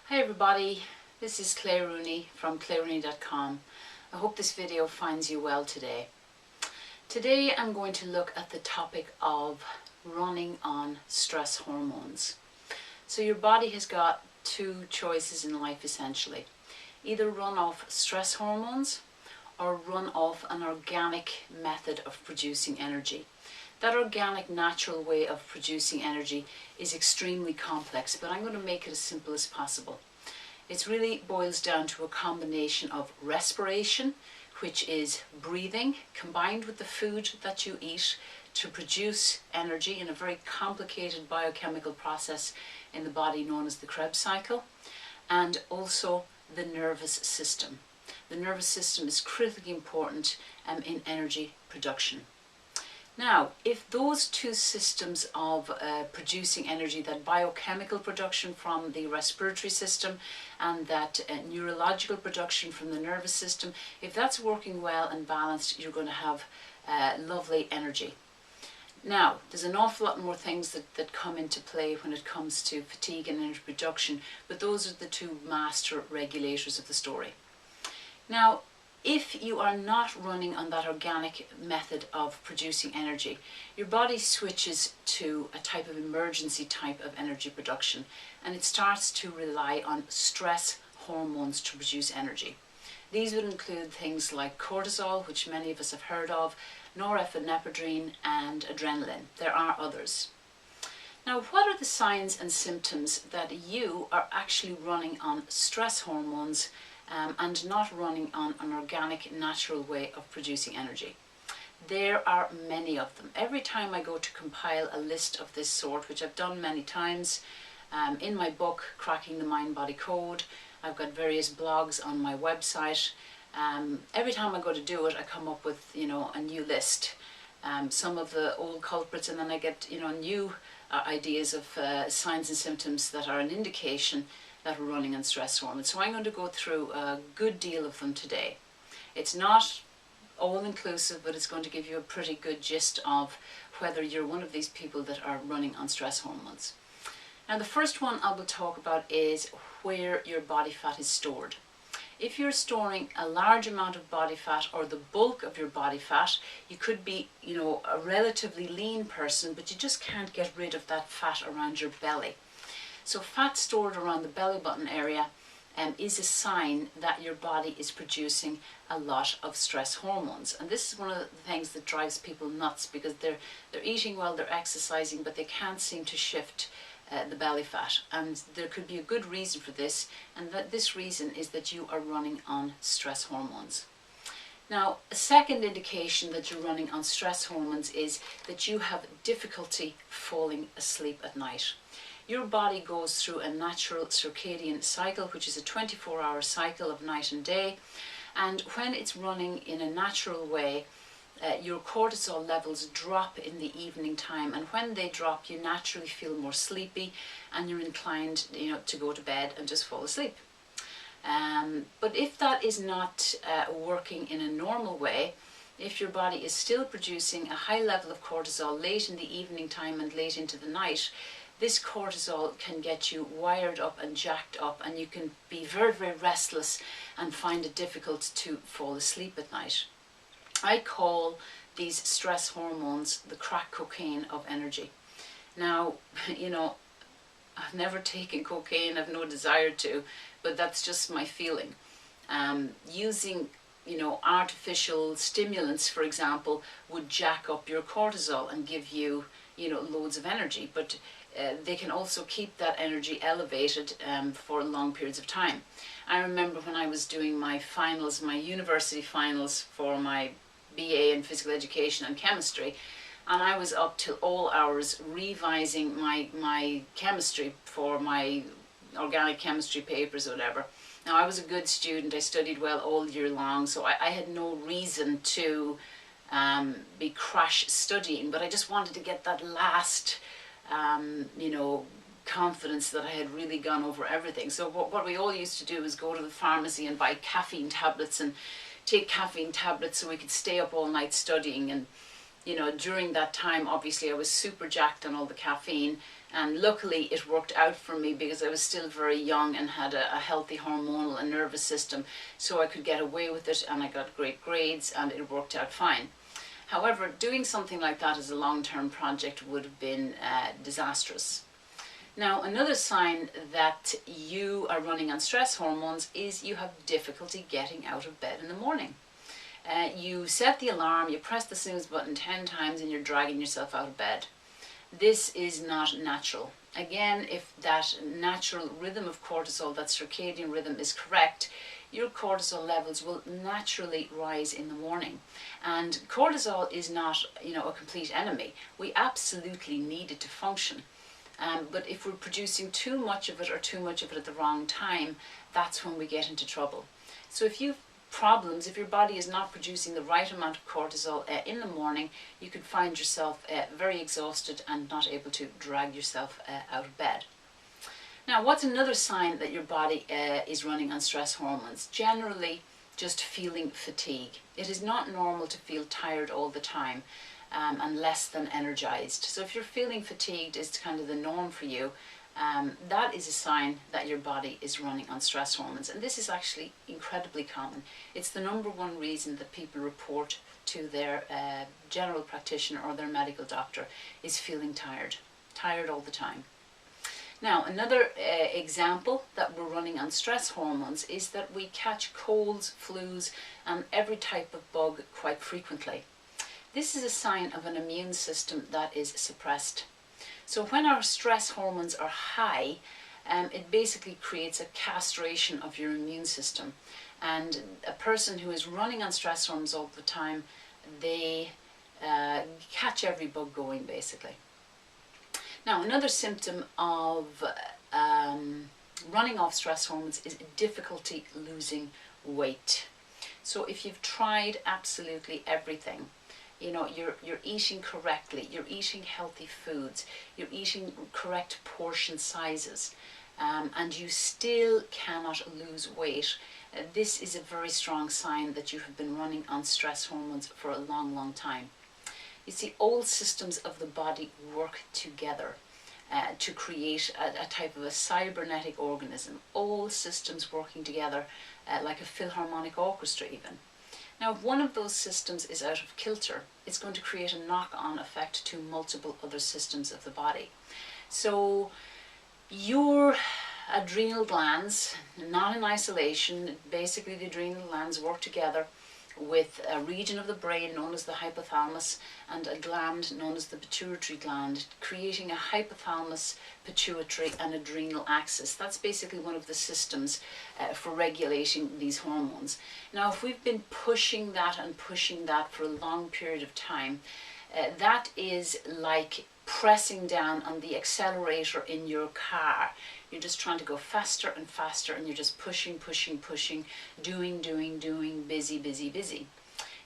Hi everybody, this is Claire Rooney from clairerooney.com. I hope this video finds you well today. Today I'm going to look at the topic of running on stress hormones. So your body has got two choices in life essentially. Either run off stress hormones or run off an organic method of producing energy. That organic, natural way of producing energy is extremely complex, but I'm going to make it as simple as possible. It really boils down to a combination of respiration, which is breathing, combined with the food that you eat to produce energy in a very complicated biochemical process in the body known as the Krebs cycle, and also the nervous system. The nervous system is critically important in energy production. Now, if those two systems of producing energy, that biochemical production from the respiratory system and that neurological production from the nervous system, if that's working well and balanced, you're going to have lovely energy. Now, there's an awful lot more things that come into play when it comes to fatigue and energy production, but those are the two master regulators of the story. Now, if you are not running on that organic method of producing energy, your body switches to a type of emergency type of energy production, and it starts to rely on stress hormones to produce energy. These would include things like cortisol, which many of us have heard of, norepinephrine and adrenaline. There are others. Now, what are the signs and symptoms that you are actually running on stress hormones and not running on an organic, natural way of producing energy? There are many of them. Every time I go to compile a list of this sort, which I've done many times in my book, Cracking the Mind-Body Code, I've got various blogs on my website. Every time I go to do it, I come up with, a new list. Some of the old culprits, and then I get, new ideas of signs and symptoms that are an indication that we're running on stress hormones. So I'm going to go through a good deal of them today. It's not all-inclusive, but it's going to give you a pretty good gist of whether you're one of these people that are running on stress hormones. Now, the first one I will talk about is where your body fat is stored. If you're storing a large amount of body fat or the bulk of your body fat, you could be, a relatively lean person, but you just can't get rid of that fat around your belly. So fat stored around the belly button area is a sign that your body is producing a lot of stress hormones. And this is one of the things that drives people nuts, because they're eating well, they're exercising, but they can't seem to shift the belly fat. And there could be a good reason for this, and that this reason is that you are running on stress hormones. Now, a second indication that you're running on stress hormones is that you have difficulty falling asleep at night. Your body goes through a natural circadian cycle, which is a 24-hour cycle of night and day. And when it's running in a natural way, your cortisol levels drop in the evening time. And when they drop, you naturally feel more sleepy and you're inclined, to go to bed and just fall asleep. But if that is not working in a normal way, if your body is still producing a high level of cortisol late in the evening time and late into the night, this cortisol can get you wired up and jacked up, and you can be very, very restless and find it difficult to fall asleep at night. I call these stress hormones the crack cocaine of energy. Now, I've never taken cocaine, I've no desire to, but that's just my feeling. Using artificial stimulants, for example, would jack up your cortisol and give you, loads of energy, but they can also keep that energy elevated for long periods of time. I remember when I was doing my finals, my university finals for my BA in physical education and chemistry, and I was up till all hours revising my chemistry for my organic chemistry papers or whatever. Now, I was a good student, I studied well all year long, so I had no reason to be crash studying, but I just wanted to get that last confidence that I had really gone over everything. So what we all used to do is go to the pharmacy and buy caffeine tablets and take caffeine tablets so we could stay up all night studying. And during that time, obviously I was super jacked on all the caffeine, And luckily it worked out for me because I was still very young and had a healthy hormonal and nervous system, so I could get away with it, and I got great grades and it worked out fine. However, doing something like that as a long-term project would have been disastrous. Now, another sign that you are running on stress hormones is you have difficulty getting out of bed in the morning. You set the alarm, you press the snooze button 10 times and you're dragging yourself out of bed. This is not natural. Again, if that natural rhythm of cortisol, that circadian rhythm, is correct, your cortisol levels will naturally rise in the morning. And cortisol is not, a complete enemy. We absolutely need it to function. But if we're producing too much of it or too much of it at the wrong time, that's when we get into trouble. So if you've problems, if your body is not producing the right amount of cortisol in the morning, you could find yourself very exhausted and not able to drag yourself out of bed. Now, what's another sign that your body is running on stress hormones? Generally, just feeling fatigue. It is not normal to feel tired all the time and less than energized. So if you're feeling fatigued, it's kind of the norm for you. That is a sign that your body is running on stress hormones, and this is actually incredibly common. It's the #1 reason that people report to their general practitioner or their medical doctor is feeling tired all the time. Now, another example that we're running on stress hormones is that we catch colds, flus, and every type of bug quite frequently. This is a sign of an immune system that is suppressed. So when our stress hormones are high, it basically creates a castration of your immune system. And a person who is running on stress hormones all the time, they catch every bug going, basically. Now, another symptom of running off stress hormones is difficulty losing weight. So if you've tried absolutely everything, you're eating correctly, you're eating healthy foods, you're eating correct portion sizes, and you still cannot lose weight, this is a very strong sign that you have been running on stress hormones for a long, long time. You see, all systems of the body work together to create a type of a cybernetic organism, all systems working together like a philharmonic orchestra even. Now, if one of those systems is out of kilter, it's going to create a knock-on effect to multiple other systems of the body. So your adrenal glands, not in isolation, basically the adrenal glands work together with a region of the brain known as the hypothalamus and a gland known as the pituitary gland, creating a hypothalamus, pituitary and adrenal axis. That's basically one of the systems for regulating these hormones. Now, if we've been pushing that and pushing that for a long period of time, that is like pressing down on the accelerator in your car. You're just trying to go faster and faster, and you're just pushing, doing, busy.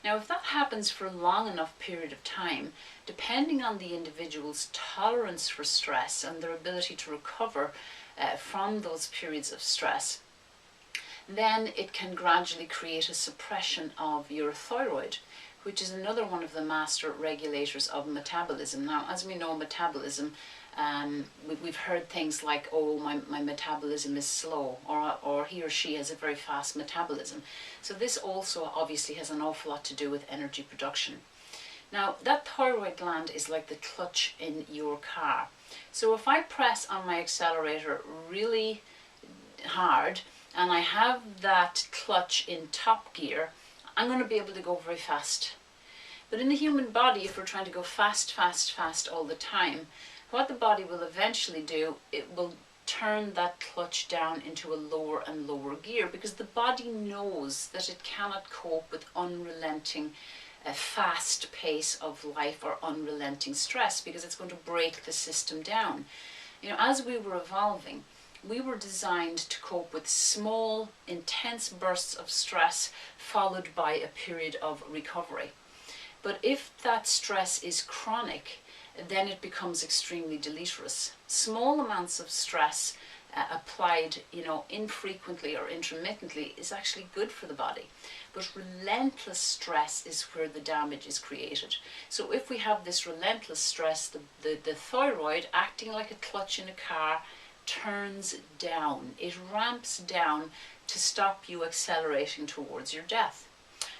Now, if that happens for a long enough period of time, depending on the individual's tolerance for stress and their ability to recover from those periods of stress, then it can gradually create a suppression of your thyroid, which is another one of the master regulators of metabolism. Now, as we know, metabolism, we've heard things like, oh, my metabolism is slow, or he or she has a very fast metabolism. So this also obviously has an awful lot to do with energy production. Now, that thyroid gland is like the clutch in your car. So if I press on my accelerator really hard and I have that clutch in top gear, I'm going to be able to go very fast. But in the human body, if we're trying to go fast all the time, what the body will eventually do, it will turn that clutch down into a lower and lower gear, because the body knows that it cannot cope with unrelenting fast pace of life or unrelenting stress, because it's going to break the system down. As we were evolving, we were designed to cope with small, intense bursts of stress followed by a period of recovery. But if that stress is chronic, then it becomes extremely deleterious. Small amounts of stress applied, infrequently or intermittently is actually good for the body. But relentless stress is where the damage is created. So if we have this relentless stress, the thyroid, acting like a clutch in a car, turns down. It ramps down to stop you accelerating towards your death.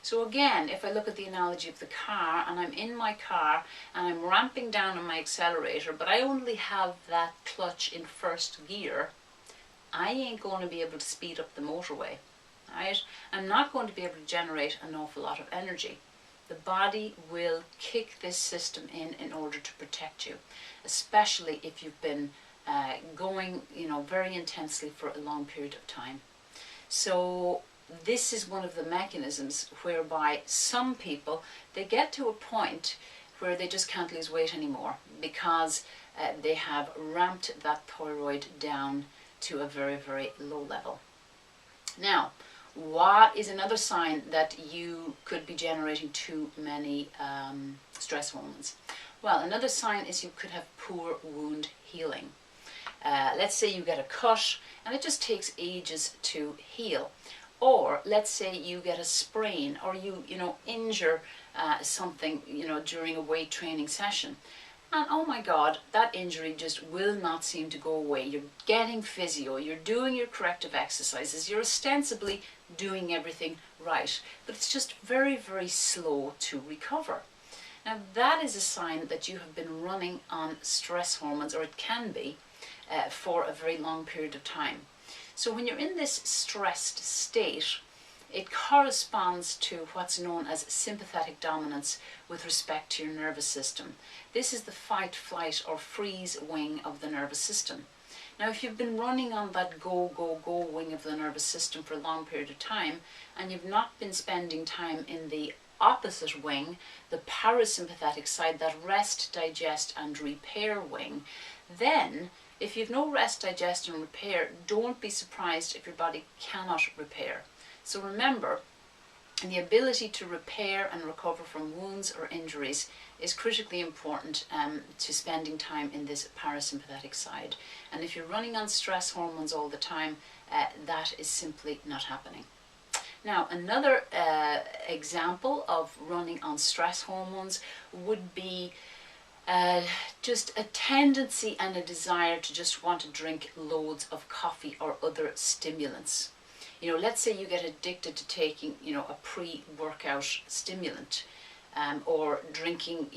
So again, if I look at the analogy of the car, and I'm in my car and I'm ramping down on my accelerator, but I only have that clutch in first gear, I ain't going to be able to speed up the motorway, right? I'm not going to be able to generate an awful lot of energy. The body will kick this system in order to protect you, especially if you've been going, very intensely for a long period of time. So this is one of the mechanisms whereby some people, they get to a point where they just can't lose weight anymore because they have ramped that thyroid down to a very, very low level. Now, what is another sign that you could be generating too many stress hormones? Well, another sign is you could have poor wound healing. Let's say you get a cut and it just takes ages to heal. Or let's say you get a sprain, or you injure something during a weight training session, and oh my God, that injury just will not seem to go away. You're getting physio, you're doing your corrective exercises, you're ostensibly doing everything right, but it's just very, very slow to recover. Now that is a sign that you have been running on stress hormones, or it can be, for a very long period of time. So when you're in this stressed state, it corresponds to what's known as sympathetic dominance with respect to your nervous system. This is the fight, flight or freeze wing of the nervous system. Now if you've been running on that go, go, go wing of the nervous system for a long period of time, and you've not been spending time in the opposite wing, the parasympathetic side, that rest, digest and repair wing, then if you've no rest, digest and repair, don't be surprised if your body cannot repair. So remember, the ability to repair and recover from wounds or injuries is critically important to spending time in this parasympathetic side. And if you're running on stress hormones all the time, that is simply not happening. Now, another example of running on stress hormones would be just a tendency and a desire to just want to drink loads of coffee or other stimulants. Let's say you get addicted to taking, a pre-workout stimulant, or drinking,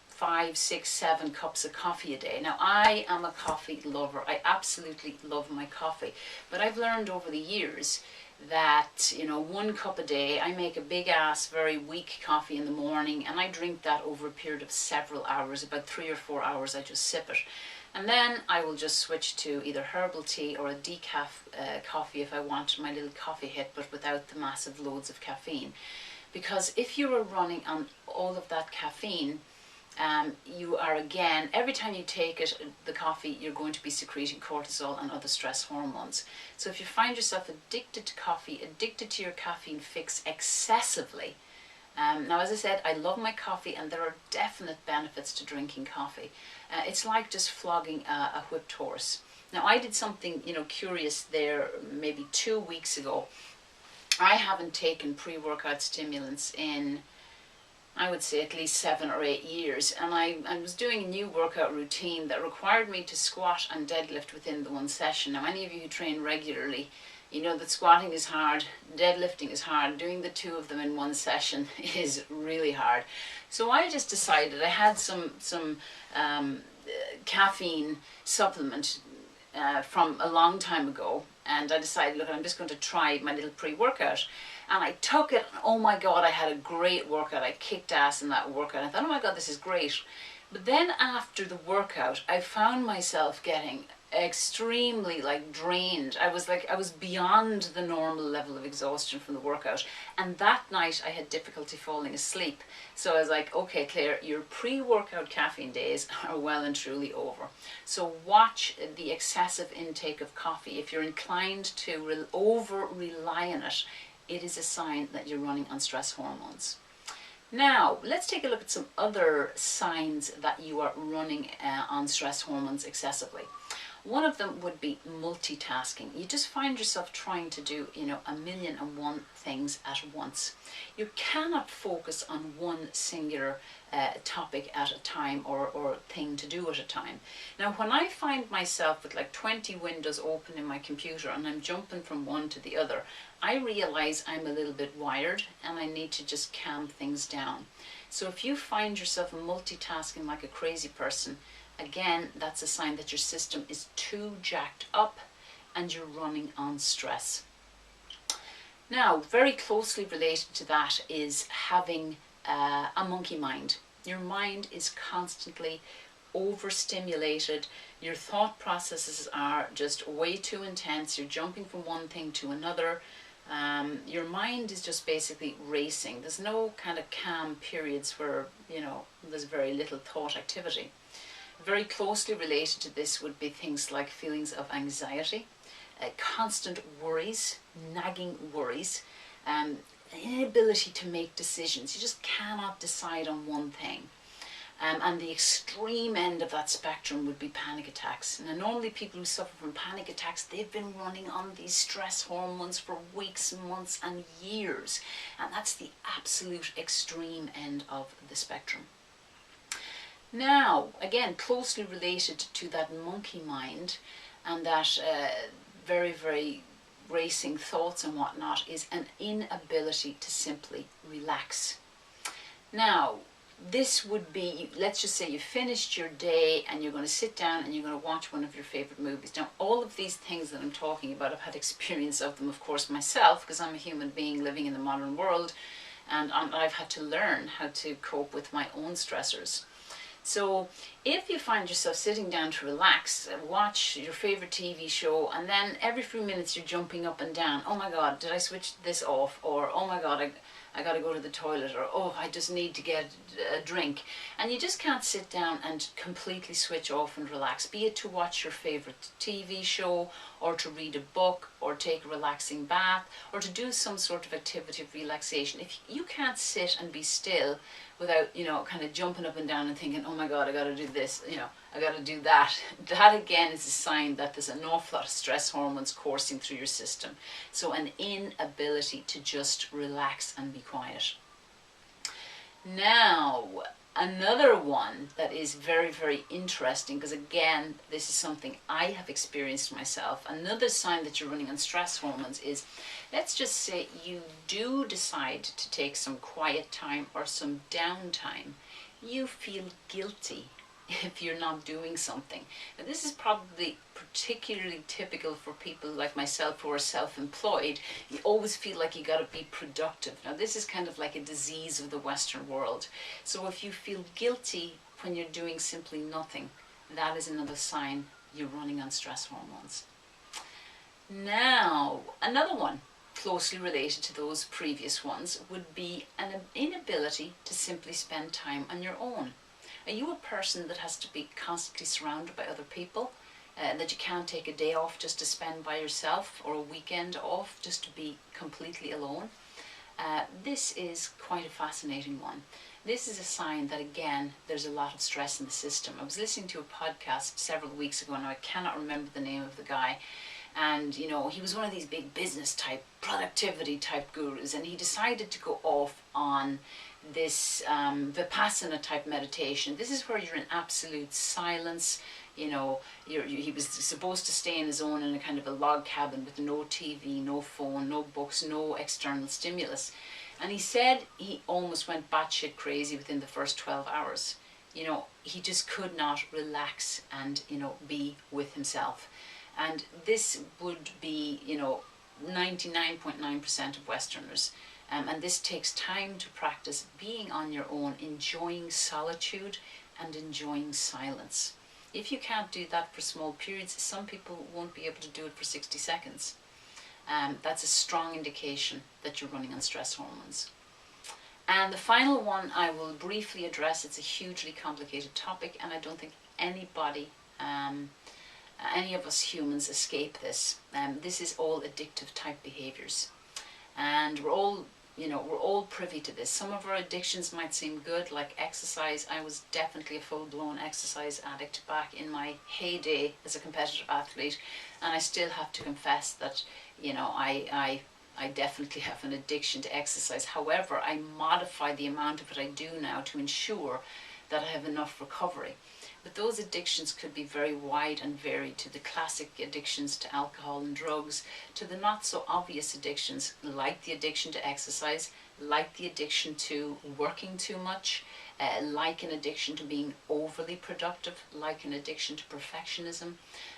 5, 6, 7 cups of coffee a day. Now, I am a coffee lover. I absolutely love my coffee. But I've learned over the years that 1 cup a day, I make a big ass very weak coffee in the morning, and I drink that over a period of several hours, about 3 or 4 hours. I just sip it, and then I will just switch to either herbal tea or a decaf coffee if I want my little coffee hit, but without the massive loads of caffeine. Because if you are running on all of that caffeine, you are, again, every time you take it, the coffee, you're going to be secreting cortisol and other stress hormones. So if you find yourself addicted to coffee, addicted to your caffeine fix excessively, now as I said, I love my coffee and there are definite benefits to drinking coffee. It's like just flogging a whipped horse. Now I did something, curious there maybe 2 weeks ago. I haven't taken pre-workout stimulants in, I would say, at least 7 or 8 years, and I was doing a new workout routine that required me to squat and deadlift within the one session. Now any of you who train regularly, you know that squatting is hard, deadlifting is hard, doing the 2 of them in one session is really hard. So I just decided, I had some caffeine supplement from a long time ago, and I decided, look, I'm just going to try my little pre-workout. And I took it, and oh my God, I had a great workout. I kicked ass in that workout. I thought, oh my God, this is great. But then after the workout, I found myself getting extremely drained. I was beyond the normal level of exhaustion from the workout. And that night I had difficulty falling asleep. So I was like, okay, Claire, your pre-workout caffeine days are well and truly over. So watch the excessive intake of coffee. If you're inclined to over-rely on it, it is a sign that you're running on stress hormones. Now, let's take a look at some other signs that you are running on stress hormones excessively. One of them would be multitasking. You just find yourself trying to do, you know, 1,000,001 things at once. You cannot focus on one singular topic at a time, or thing to do at a time. Now, when I find myself with like 20 windows open in my computer and I'm jumping from one to the other, I realize I'm a little bit wired and I need to just calm things down. So if you find yourself multitasking like a crazy person, again, that's a sign that your system is too jacked up and you're running on stress. Now, very closely related to that is having a monkey mind. Your mind is constantly overstimulated. Your thought processes are just way too intense. You're jumping from one thing to another. Your mind is just basically racing. There's no kind of calm periods where, you know, there's very little thought activity. Very closely related to this would be things like feelings of anxiety, constant worries, nagging worries, inability to make decisions. You just cannot decide on one thing. And the extreme end of that spectrum would be panic attacks. Now, normally people who suffer from panic attacks, they've been running on these stress hormones for weeks, months and years. And that's the absolute extreme end of the spectrum. Now, again, closely related to that monkey mind and that very, very racing thoughts and whatnot is an inability to simply relax. Now, this would be, let's just say you finished your day and you're going to sit down and you're going to watch one of your favorite movies. Now, all of these things that I'm talking about, I've had experience of them, of course, myself, because I'm a human being living in the modern world, and I've had to learn how to cope with my own stressors. So if you find yourself sitting down to relax, watch your favorite TV show, and then every few minutes you're jumping up and down, oh my God, did I switch this off? Or, oh my God, I got to go to the toilet, or oh, I just need to get a drink. And you just can't sit down and completely switch off and relax, be it to watch your favorite TV show, or to read a book, or take a relaxing bath, or to do some sort of activity of relaxation. If you can't sit and be still without, you know, kind of jumping up and down and thinking, oh my God, I got to do this, you know, I got to do that. That again is a sign that there's an awful lot of stress hormones coursing through your system. So an inability to just relax and be quiet. Now, another one that is very, very interesting, because again, this is something I have experienced myself. Another sign that you're running on stress hormones is, let's just say you do decide to take some quiet time or some downtime. You feel guilty if you're not doing something. Now, this is probably particularly typical for people like myself who are self-employed. You always feel like you got to be productive. Now, this is kind of like a disease of the Western world. So if you feel guilty when you're doing simply nothing, that is another sign you're running on stress hormones. Now, another one closely related to those previous ones would be an inability to simply spend time on your own. Are you a person that has to be constantly surrounded by other people, that you can't take a day off just to spend by yourself, or a weekend off just to be completely alone? This is quite a fascinating one. This is a sign that, again, there's a lot of stress in the system. I was listening to a podcast several weeks ago, and I cannot remember the name of the guy. And, you know, he was one of these big business type, productivity type gurus, and he decided to go off on this Vipassana type meditation. This is where you're in absolute silence. You know, he was supposed to stay in his own in a kind of a log cabin with no TV, no phone, no books, no external stimulus. And he said he almost went batshit crazy within the first 12 hours. You know, he just could not relax and, you know, be with himself. And this would be, you know, 99.9% of Westerners. And this takes time to practice being on your own, enjoying solitude and enjoying silence. If you can't do that for small periods, some people won't be able to do it for 60 seconds. That's a strong indication that you're running on stress hormones. And the final one I will briefly address. It's a hugely complicated topic, and I don't think anybody, any of us humans, escape this. This is all addictive type behaviors. And we're all You know, we're all privy to this. Some of our addictions might seem good, like exercise. I was definitely a full-blown exercise addict back in my heyday as a competitive athlete, and I still have to confess that, you know, I definitely have an addiction to exercise. However, I modify the amount of it I do now to ensure that I have enough recovery. But those addictions could be very wide and varied, to the classic addictions to alcohol and drugs, to the not so obvious addictions like the addiction to exercise, like the addiction to working too much, like an addiction to being overly productive, like an addiction to perfectionism,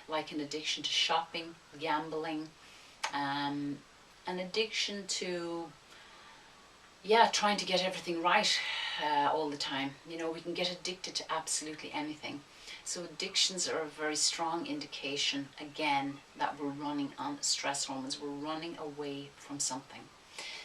like an addiction to shopping, gambling, an addiction to trying to get everything right all the time. You know, we can get addicted to absolutely anything. So addictions are a very strong indication, again, that we're running on stress hormones. We're running away from something.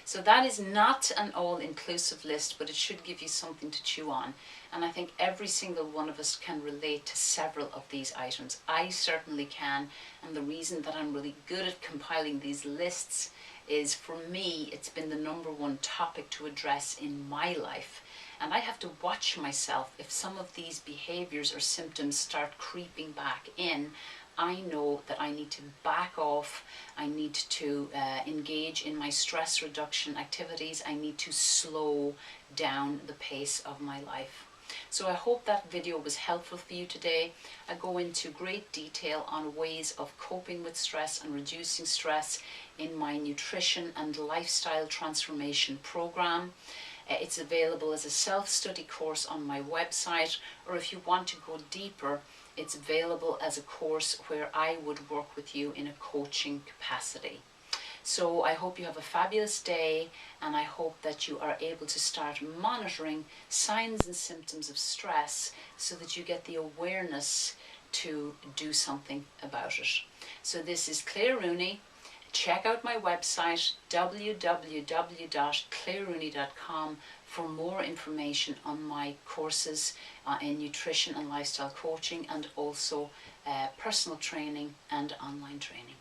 So that is not an all-inclusive list, but it should give you something to chew on. And I think every single one of us can relate to several of these items. I certainly can. And the reason that I'm really good at compiling these lists is, for me, it's been the #1 topic to address in my life. And I have to watch myself. If some of these behaviors or symptoms start creeping back in, I know that I need to back off. I need to engage in my stress reduction activities. I need to slow down the pace of my life. So I hope that video was helpful for you today. I go into great detail on ways of coping with stress and reducing stress in my nutrition and lifestyle transformation program. It's available as a self-study course on my website, or if you want to go deeper, it's available as a course where I would work with you in a coaching capacity. So I hope you have a fabulous day, and I hope that you are able to start monitoring signs and symptoms of stress so that you get the awareness to do something about it. So this is Claire Rooney. Check out my website, www.clairerooney.com, for more information on my courses in nutrition and lifestyle coaching, and also personal training and online training.